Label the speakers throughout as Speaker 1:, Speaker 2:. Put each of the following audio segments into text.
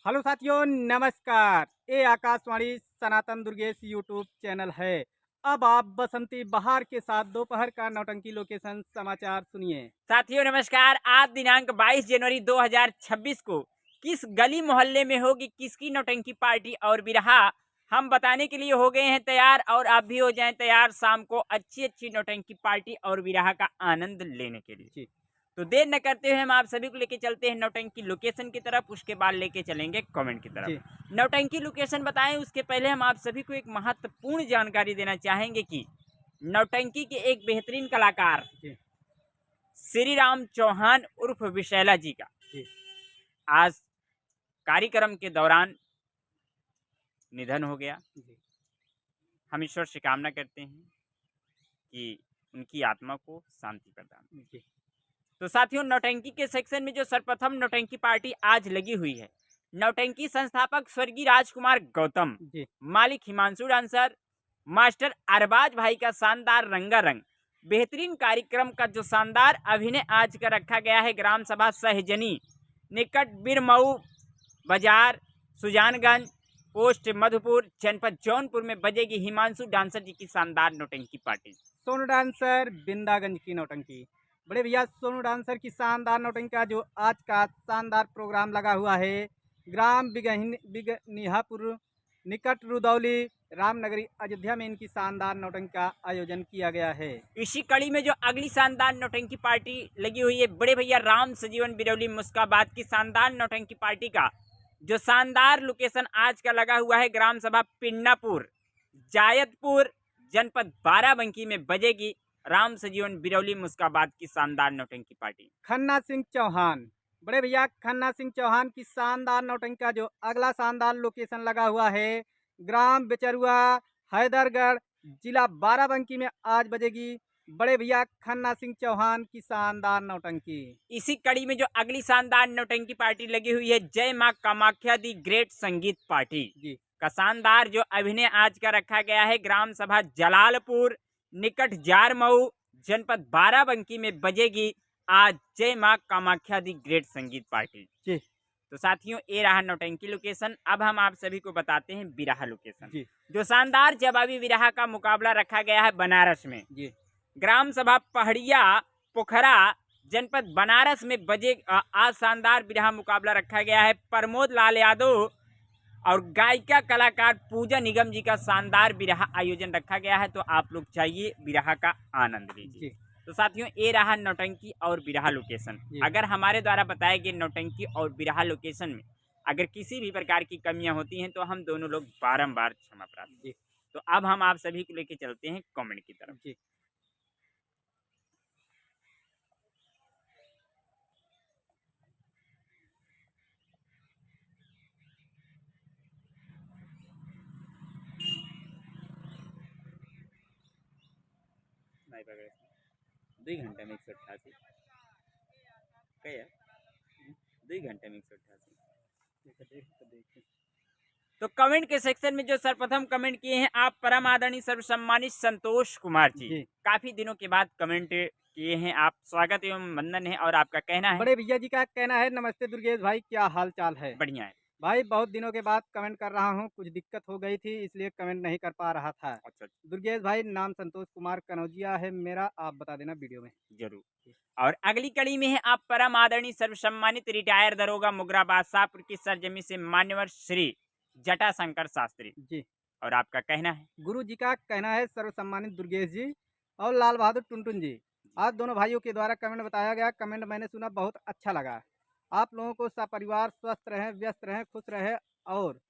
Speaker 1: Hello साथियों, नमस्कार। ये आकाशवाणी सनातन दुर्गेश यूट्यूब चैनल है। अब आप बसंती बहार के साथ दोपहर का नौटंकी लोकेशन समाचार सुनिए।
Speaker 2: साथियों नमस्कार। आज दिनांक 22 जनवरी 2026 को किस गली मोहल्ले में होगी किसकी नौटंकी पार्टी और बिरहा, हम बताने के लिए हो गए हैं तैयार। और आप भी हो जाएं तैयार शाम को अच्छी अच्छी नौटंकी पार्टी और बिरहा का आनंद लेने के लिए।
Speaker 1: जी
Speaker 2: तो देर न करते हुए हम आप सभी को लेके चलते हैं नौटंकी लोकेशन की तरफ, उसके बाद लेके चलेंगे कमेंट की
Speaker 1: जी
Speaker 2: तरफ। नौटंकी लोकेशन बताएं उसके पहले हम आप सभी को एक महत्वपूर्ण जानकारी देना चाहेंगे कि नौटंकी के एक बेहतरीन कलाकार
Speaker 1: जी
Speaker 2: श्री राम चौहान उर्फ विशैला जी का
Speaker 1: जी
Speaker 2: आज कार्यक्रम के दौरान निधन हो गया।
Speaker 1: जी
Speaker 2: हम ईश्वर से कामना करते हैं कि उनकी आत्मा को शांति प्रदान।
Speaker 1: जी
Speaker 2: तो साथियों, नौटंकी के सेक्शन में जो सर्वप्रथम नौटंकी पार्टी आज लगी हुई है, नौटंकी संस्थापक स्वर्गीय राजकुमार गौतम,
Speaker 1: जी
Speaker 2: मालिक हिमांशु डांसर, मास्टर अरबाज भाई का शानदार रंगारंग बेहतरीन कार्यक्रम का जो शानदार अभिनय आज का रखा गया है ग्राम सभा सहजनी निकट बिरमऊ बाजार सुजानगंज पोस्ट मधुपुर जनपद जौनपुर में बजेगी हिमांशु डांसर जी की शानदार नौटंकी पार्टी।
Speaker 1: सोनू डांसर बिंदागंज की नौटंकी। बड़े भैया, सोनू डांसर की शानदार नौटंकी का जो आज का शानदार प्रोग्राम लगा हुआ है, ग्राम बिगनिहापुर निकट रुदौली रामनगरी अयोध्या में इनकी शानदार नौटंकी का आयोजन किया गया है।
Speaker 2: इसी कड़ी में जो अगली शानदार नौटंकी पार्टी लगी हुई है, बड़े भैया राम सजीवन बिरौली मुस्काबाद की शानदार नौटंकी पार्टी का जो शानदार लोकेशन आज का लगा हुआ है ग्राम सभा पिन्नापुर जायदपुर जनपद बाराबंकी में बजेगी राम सजीवन बिरौली मुस्काबाद की शानदार नौटंकी पार्टी।
Speaker 1: खन्ना सिंह चौहान। बड़े भैया, खन्ना सिंह चौहान की शानदार नौटंकी का जो अगला शानदार लोकेशन लगा हुआ है, ग्राम बेचरुआ हैदरगढ़ जिला बाराबंकी में आज बजेगी बड़े भैया खन्ना सिंह चौहान की शानदार नौटंकी।
Speaker 2: इसी कड़ी में जो अगली शानदार नौटंकी पार्टी लगी हुई है, जय मां कामाख्या दी ग्रेट संगीत पार्टी
Speaker 1: जी
Speaker 2: का शानदार जो अभिनय आज का रखा गया है ग्राम सभा जलालपुर निकट जारमऊ जनपद बाराबंकी में बजेगी आज जय मां कामाख्या दी ग्रेट संगीत पार्टी।
Speaker 1: जी
Speaker 2: तो साथियों, ये रहा नौटंकी लोकेशन। अब हम आप सभी को बताते हैं बिरहा लोकेशन।
Speaker 1: जी
Speaker 2: जो शानदार जवाबी बिरहा का मुकाबला रखा गया है बनारस में,
Speaker 1: जी
Speaker 2: ग्राम सभा पहड़िया पोखरा जनपद बनारस में बजे आज शानदार बिरहा मुकाबला रखा गया है। प्रमोद लाल यादव और गायिका कलाकार पूजा निगम जी का शानदार बिरहा आयोजन रखा गया है। तो आप लोग चाहिए बिरहा का आनंद लीजिए।
Speaker 1: जी
Speaker 2: तो साथियों, ये रहा नौटंकी और बिरहा लोकेशन।
Speaker 1: जी
Speaker 2: अगर हमारे द्वारा बताए गए नौटंकी और बिरहा लोकेशन में अगर किसी भी प्रकार की कमियां होती हैं तो हम दोनों लोग बारंबार क्षमा प्रार्थी।
Speaker 1: जी
Speaker 2: तो अब हम आप सभी को लेके चलते हैं कमेंट की तरफ।
Speaker 1: जी
Speaker 2: नहीं पकड़े 2 घंटे में 188 क्या 2 घंटे में 188। तो कमेंट के सेक्शन में जो सर्वप्रथम कमेंट किए हैं आप परम आदरणीय सर्वसम्मानित संतोष कुमार जी,
Speaker 1: जी
Speaker 2: काफी दिनों के बाद कमेंट किए हैं आप, स्वागत एवं वंदन है। और आपका कहना है?
Speaker 1: बड़े भैया जी का कहना है, नमस्ते दुर्गेश भाई, क्या हाल चाल है?
Speaker 2: बढ़िया है।
Speaker 1: भाई बहुत दिनों के बाद कमेंट कर रहा हूँ, कुछ दिक्कत हो गई थी इसलिए कमेंट नहीं कर पा रहा था।
Speaker 2: अच्छा,
Speaker 1: दुर्गेश भाई, नाम संतोष कुमार कनौजिया है मेरा, आप बता देना वीडियो में।
Speaker 2: जरूर। और अगली कड़ी में है आप परम आदरणीय सर्वसम्मानित रिटायर दरोगा मुगराबाद शाहपुर की सरजमी से मान्यवर श्री जटाशंकर शास्त्री,
Speaker 1: जी
Speaker 2: और आपका कहना है?
Speaker 1: गुरु जी का कहना है, सर्व सम्मानित दुर्गेश जी और लाल बहादुर टुनटुन जी, आज दोनों भाइयों के द्वारा कमेंट बताया गया, कमेंट मैंने सुना, बहुत अच्छा लगा। आप लोगों को सपरिवार स्वस्थ रहें, व्यस्त रहें, खुश रहें और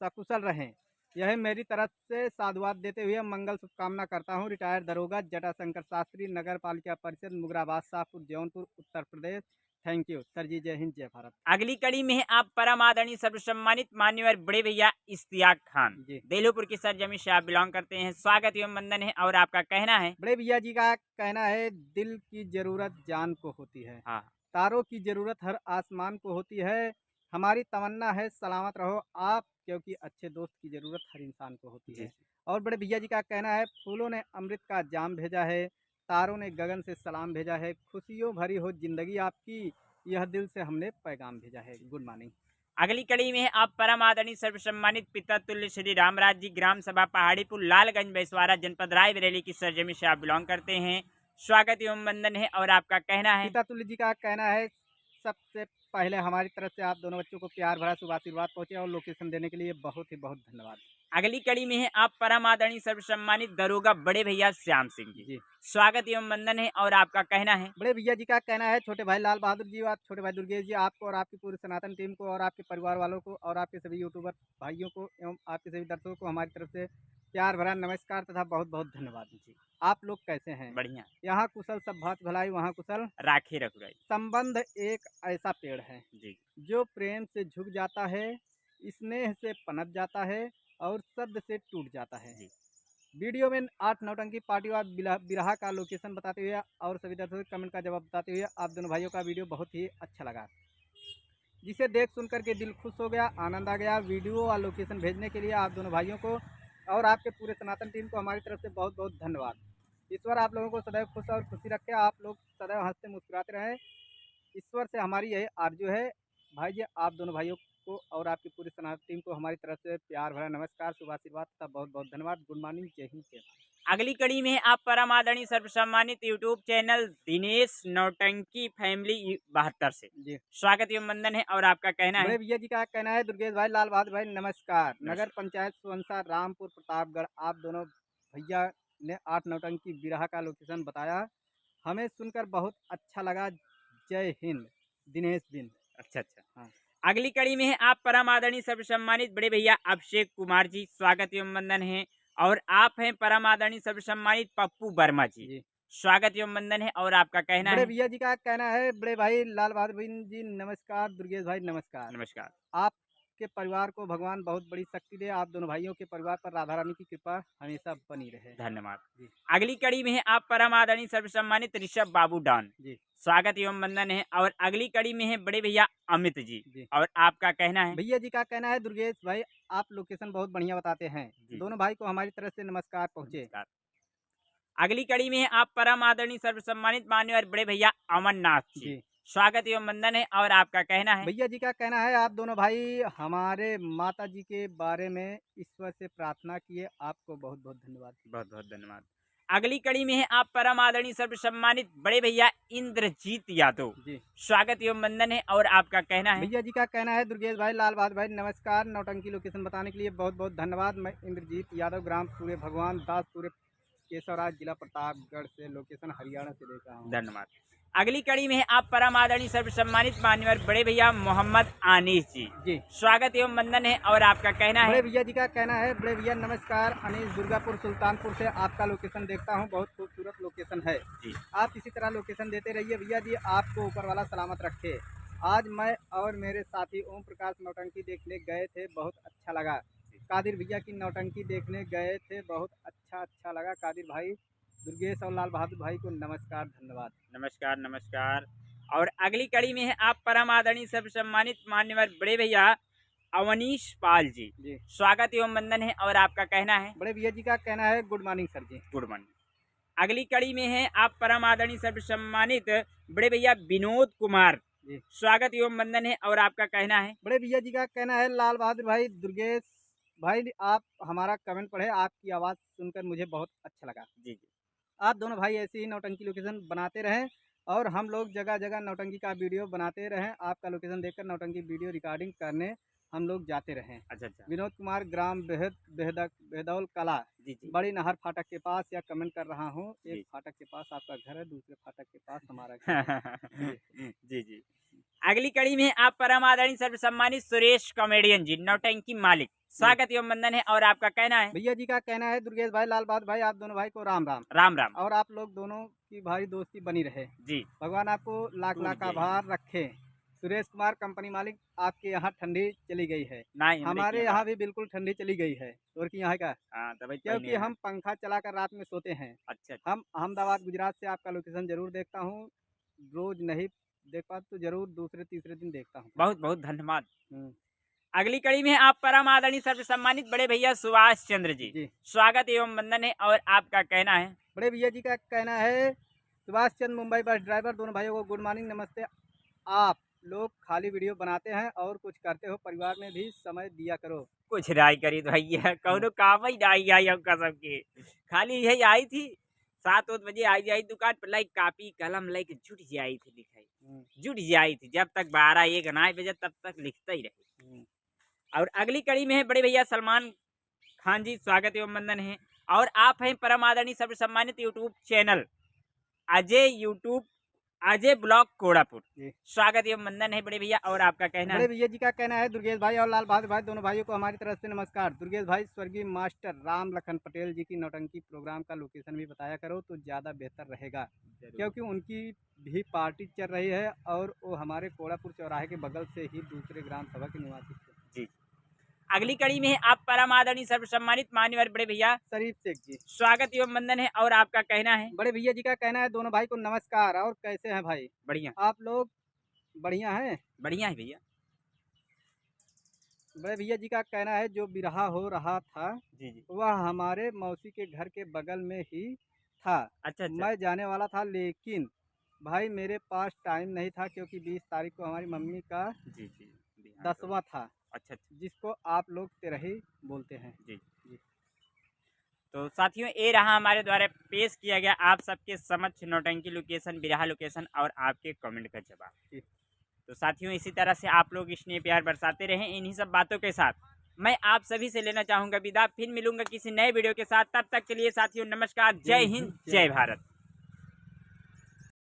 Speaker 1: सकुशल रहें, यह मेरी तरफ से साधुवाद देते हुए मंगल शुभकामना करता हूँ। रिटायर्ड दरोगा जटाशंकर शास्त्री, नगर पालिका परिषद मुगराबाद Shahpur Jaunpur Uttar Pradesh. Thank you sir जी, जय हिंद जय भारत।
Speaker 2: अगली कड़ी में है आप परम आदरणीय सर्वसम्मानित मान्यवर बड़े भैया इश्तियाक खान,
Speaker 1: जी
Speaker 2: देलूपुर की सरजमी से आप बिलोंग करते हैं, स्वागत एवं वंदन है। और आपका कहना है?
Speaker 1: बड़े भैया जी का कहना है, दिल की जरूरत जान को होती है,
Speaker 2: हाँ,
Speaker 1: तारों की जरूरत हर आसमान को होती है, हमारी तमन्ना है सलामत रहो आप, क्योंकि अच्छे दोस्त की जरूरत हर इंसान को होती
Speaker 2: जी
Speaker 1: है। और बड़े भैया जी का कहना है, फूलों ने अमृत का जाम भेजा है, तारों ने गगन से सलाम भेजा है, खुशियों भरी हो जिंदगी आपकी, यह दिल से हमने पैगाम भेजा है। Good morning.
Speaker 2: अगली कड़ी में है आप परम आदरणीय सर्वसम्मानित पिता तुल्य श्री रामराज जी, ग्राम सभा पहाड़ीपुर, लालगंज, बैसवारा, जनपद रायबरेली की सरजमी से आप बिलोंग करते हैं। स्वागत एवं वंदन है और आपका कहना है।
Speaker 1: पिता तुल्य जी का कहना है सबसे पहले हमारी तरफ से आप दोनों बच्चों को प्यार भरा शुभ आशीर्वाद पहुंचे और लोकेशन देने के लिए बहुत ही बहुत धन्यवाद।
Speaker 2: अगली कड़ी में है आप परम आदरणीय सर्वसम्मानित दरोगा बड़े भैया श्याम सिंह जी,
Speaker 1: जी
Speaker 2: स्वागत एवं वंदन है और आपका कहना है।
Speaker 1: बड़े भैया जी का कहना है छोटे भाई लाल बहादुर जी और छोटे भाई दुर्गेश जी आपको और आपकी पूरी सनातन टीम को और आपके परिवार वालों को और आपके सभी यूट्यूबर भाइयों को एवं आपके सभी दर्शकों को हमारी तरफ से प्यार भरा नमस्कार तथा बहुत बहुत धन्यवाद जी। आप लोग कैसे हैं?
Speaker 2: बढ़िया,
Speaker 1: यहाँ कुशल सब भात भलाई वहाँ कुशल।
Speaker 2: राखी रघुराई
Speaker 1: संबंध एक ऐसा पेड़ है
Speaker 2: जी,
Speaker 1: जो प्रेम से झुक जाता है, स्नेह से पनप जाता है और शब्द से टूट जाता है।
Speaker 2: जी।
Speaker 1: वीडियो में 8 नौटंकी पार्टी और बिरहा का लोकेशन बताते हुए और सभी दर्शकों के कमेंट का जवाब बताते हुए आप दोनों भाइयों का वीडियो बहुत ही अच्छा लगा, जिसे देख सुन करके दिल खुश हो गया, आनंद आ गया। वीडियो और लोकेशन भेजने के लिए आप दोनों भाइयों को और आपके पूरे सनातन टीम को हमारी तरफ से बहुत बहुत धन्यवाद। ईश्वर आप लोगों को सदैव खुश और खुशी रखे, आप लोग सदैव हंसते मुस्कुराते रहें। ईश्वर से हमारी यही आरजू है। भाई जी आप दोनों भाइयों को और आपकी पूरी सनातन टीम को हमारी तरफ से प्यार भरा नमस्कार, शुभ आशीर्वाद तथा बहुत बहुत धन्यवाद। गुड मॉर्निंग, जय हिंद, जय भारत।
Speaker 2: अगली कड़ी में है आप परम आदरणीय सर्वसम्मानित यूट्यूब चैनल दिनेश नौटंकी फैमिली 72 से
Speaker 1: जी
Speaker 2: स्वागत एवं वंदन है और आपका कहना है।
Speaker 1: बड़े भैया जी का कहना है दुर्गेश भाई लाल बहादुर भाई नमस्कार।
Speaker 2: नमस्कार।
Speaker 1: नगर पंचायत सुवंसा रामपुर प्रतापगढ़ आप दोनों भैया ने 8 नौटंकी बिरहा का लोकेशन बताया, हमें सुनकर बहुत अच्छा लगा। जय हिंद, दिनेश बिंद।
Speaker 2: अच्छा अच्छा।
Speaker 1: हाँ
Speaker 2: अगली कड़ी में है आप परम आदरणीय सर्वसम्मानित बड़े भैया अभिषेक कुमार जी, स्वागत एवं वंदन है और आप हैं परम आदरणीय सर्वसम्मानित पप्पू वर्मा जी,
Speaker 1: जी
Speaker 2: स्वागत एवं वंदन है और आपका कहना
Speaker 1: बड़े
Speaker 2: है।
Speaker 1: भैया जी का कहना है बड़े भाई लाल बहादुर जी नमस्कार, दुर्गेश भाई नमस्कार।
Speaker 2: नमस्कार।
Speaker 1: आपके परिवार को भगवान बहुत बड़ी शक्ति दे, आप दोनों भाइयों के परिवार पर राधा रानी की कृपा हमेशा बनी रहे।
Speaker 2: धन्यवाद।
Speaker 1: जी
Speaker 2: अगली कड़ी में है आप परम आदरणीय सर्वसम्मानित ऋषभ बाबू डॉन,
Speaker 1: जी
Speaker 2: स्वागत एवं वंदन है और अगली कड़ी में है बड़े भैया अमित जी
Speaker 1: जी
Speaker 2: और आपका कहना है।
Speaker 1: भैया जी का कहना है दुर्गेश भाई आप लोकेशन बहुत बढ़िया बताते हैं,
Speaker 2: जी
Speaker 1: दोनों भाई को हमारी तरफ से नमस्कार पहुँचे।
Speaker 2: नमस्कार। अगली कड़ी में है आप परम आदरणीय सर्वसम्मानित मान्यवर बड़े भैया अमरनाथ जी,
Speaker 1: जी
Speaker 2: स्वागत एवं वंदन है और आपका कहना है।
Speaker 1: भैया जी का कहना है आप दोनों भाई हमारे माता जी के बारे में ईश्वर से प्रार्थना किए, आपको बहुत बहुत धन्यवाद।
Speaker 2: बहुत बहुत धन्यवाद। अगली कड़ी में है आप परम आदरणीय सर्वसम्मानित बड़े भैया इंद्रजीत यादव,
Speaker 1: जी
Speaker 2: स्वागत एवं वंदन है और आपका कहना है।
Speaker 1: भैया जी का कहना है दुर्गेश भाई लाल बहादुर भाई नमस्कार, नौटंकी लोकेशन बताने के लिए बहुत बहुत धन्यवाद। मैं इंद्रजीत यादव, ग्राम पूरे भगवान दासपुरे, केशवराज, जिला प्रतापगढ़ से, लोकेशन हरियाणा से देख रहा हूँ।
Speaker 2: धन्यवाद। अगली कड़ी में है आप परम आदरणीय सर्वसम्मानित मान्यवर बड़े भैया मोहम्मद आनीस जी,
Speaker 1: जी
Speaker 2: स्वागत एवं वंदन है और आपका कहना
Speaker 1: बड़े
Speaker 2: है।
Speaker 1: भैया जी का कहना है बड़े भैया नमस्कार, अनीस दुर्गापुर सुल्तानपुर से आपका लोकेशन देखता हूँ, बहुत खूबसूरत लोकेशन है।
Speaker 2: जी
Speaker 1: आप इसी तरह लोकेशन देते रहिए भैया जी, आपको ऊपर वाला सलामत रखे। आज मैं और मेरे साथी ओम प्रकाश नौटंकी देखने गए थे, बहुत अच्छा लगा। कादिर भैया की नौटंकी देखने गए थे, बहुत अच्छा लगा। कादिर भाई, दुर्गेश और लाल बहादुर भाई को नमस्कार, धन्यवाद।
Speaker 2: नमस्कार नमस्कार। और अगली कड़ी में है आप परम आदरणीय सर्वसम्मानित मान्यवर बड़े भैया अवनीश पाल जी,
Speaker 1: जी
Speaker 2: स्वागत एवं वंदन है और आपका कहना है।
Speaker 1: बड़े भैया जी का कहना है good morning sir ji.
Speaker 2: Good morning. अगली कड़ी में है आप परम आदरणीय सर्वसम्मानित बड़े भैया विनोद कुमार,
Speaker 1: जी
Speaker 2: स्वागत एवं वंदन है और आपका कहना है।
Speaker 1: बड़े भैया जी का कहना है लाल बहादुर भाई, दुर्गेश भाई, आप हमारा कमेंट पढ़े, आपकी आवाज़ सुनकर मुझे बहुत अच्छा लगा।
Speaker 2: जी जी
Speaker 1: आप दोनों भाई ऐसे ही नौटंकी लोकेशन बनाते रहें और हम लोग जगह जगह नौटंकी का वीडियो बनाते रहें। आपका लोकेशन देखकर नौटंकी वीडियो रिकॉर्डिंग करने हम लोग जाते रहें।
Speaker 2: अच्छा अच्छा।
Speaker 1: विनोद कुमार, ग्राम बेहदौल कला,
Speaker 2: जी जी
Speaker 1: बड़ी नहर फाटक के पास, या कमेंट कर रहा हूँ। एक
Speaker 2: जी
Speaker 1: फाटक के पास आपका घर है, दूसरे फाटक के पास हमारा घर है। जी
Speaker 2: जी जी। अगली कड़ी में आप परम आदरणीय सर्वसम्मानित सुरेश कॉमेडियन जी, नौटंकी मालिक, स्वागत एवं वंदन है और आपका कहना है।
Speaker 1: भैया जी का कहना है दुर्गेश भाई लाल बहादुर भाई, आप दोनों भाई को राम राम,
Speaker 2: राम राम।
Speaker 1: और आप लोग दोनों की भारी दोस्ती बनी रहे,
Speaker 2: जी
Speaker 1: भगवान आपको लाख
Speaker 2: टूट
Speaker 1: लाख
Speaker 2: गई।
Speaker 1: आभार रखे। सुरेश कुमार कंपनी मालिक, आपके यहाँ ठंडी चली गई है,
Speaker 2: नहीं
Speaker 1: हमारे यहाँ भी बिल्कुल ठंडी चली गई है। और कि यहाँ का,
Speaker 2: हाँ तभी
Speaker 1: क्योंकि हम पंखा चलाकर रात में सोते हैं।
Speaker 2: अच्छा
Speaker 1: हम अहमदाबाद गुजरात से आपका लोकेशन जरूर देखता हूँ, रोज नहीं देख पाता तो जरूर दूसरे तीसरे दिन देखता हूँ।
Speaker 2: बहुत बहुत धन्यवाद।
Speaker 1: हम्म,
Speaker 2: अगली कड़ी में आप परम आदरणीय सर्वसम्मानित बड़े भैया सुभाष चंद्र जी,
Speaker 1: जी
Speaker 2: स्वागत एवं वंदन है और आपका कहना है।
Speaker 1: बड़े भैया जी का कहना है सुभाष चंद्र मुंबई बस ड्राइवर, दोनों भाइयों को गुड मॉर्निंग, नमस्ते। आप लोग खाली वीडियो बनाते हैं और कुछ करते हो, परिवार में भी समय दिया करो।
Speaker 2: कुछ राय करी तो भैया कौनो काम ही नहीं आई हमका सबके, खाली यही आई थी 7-8 बजे आई जाई दुकान पर, लाइक कापी कलम लेके जुट जाई थी लिखाई, जुट जाई थी जब तक 12-1 ना बजे तब तक लिखता ही रहे। और अगली कड़ी में है बड़े भैया सलमान खान जी, स्वागत एवं वंदन है। और आप हैं परम आदरणीय सर्व सम्मानित YouTube channel Ajay blog Kodapur, स्वागत एवं वंदन है बड़े भैया। और आपका कहना
Speaker 1: बड़े
Speaker 2: है?
Speaker 1: भैया जी का कहना है, दुर्गेश भाई और लाल बहादुर भाई दोनों भाइयों को हमारी तरफ से नमस्कार। दुर्गेश भाई, स्वर्गीय मास्टर राम लखन पटेल जी की नौटंकी प्रोग्राम का लोकेशन भी बताया करो तो ज़्यादा बेहतर रहेगा, क्योंकि उनकी भी पार्टी चल रही है और वो हमारे कोड़ापुर चौराहे के बगल से ही दूसरे ग्राम सभा के निवासी थे।
Speaker 2: जी। अगली कड़ी में है आप परम आदरणीय सर्व सम्मानित मान्यवर बड़े भैया
Speaker 1: शरीफ शेख जी,
Speaker 2: स्वागत एवं वंदन है। और आपका कहना है?
Speaker 1: बड़े भैया जी का कहना है, दोनों भाई को नमस्कार। और कैसे हैं भाई?
Speaker 2: बढ़िया,
Speaker 1: आप लोग बढ़िया हैं?
Speaker 2: बढ़िया है भैया।
Speaker 1: बड़े भैया जी का कहना है, जो बिरहा हो रहा था
Speaker 2: जी जी।
Speaker 1: वह हमारे मौसी के घर के बगल में ही था।
Speaker 2: अच्छा अच्छा।
Speaker 1: मैं जाने वाला था, लेकिन भाई मेरे पास टाइम नहीं था, क्योंकि 20 तारीख को हमारी मम्मी का
Speaker 2: जी जी।
Speaker 1: 10वां था,
Speaker 2: अच्छा अच्छा।
Speaker 1: जिसको आप लोग तेरही बोलते हैं।
Speaker 2: जी जी। तो साथियों, ये रहा हमारे द्वारा पेश किया गया आप सबके समक्ष नौटंकी लोकेशन, बिरहा लोकेशन और आपके कमेंट का जवाब। तो साथियों, इसी तरह से आप लोग स्नेह प्यार बरसाते रहें। इन्हीं सब बातों के साथ मैं आप सभी से लेना चाहूँगा विदा। फिर मिलूंगा किसी नए वीडियो के साथ, तब तक के लिए साथियों नमस्कार, जय हिंद, जय भारत।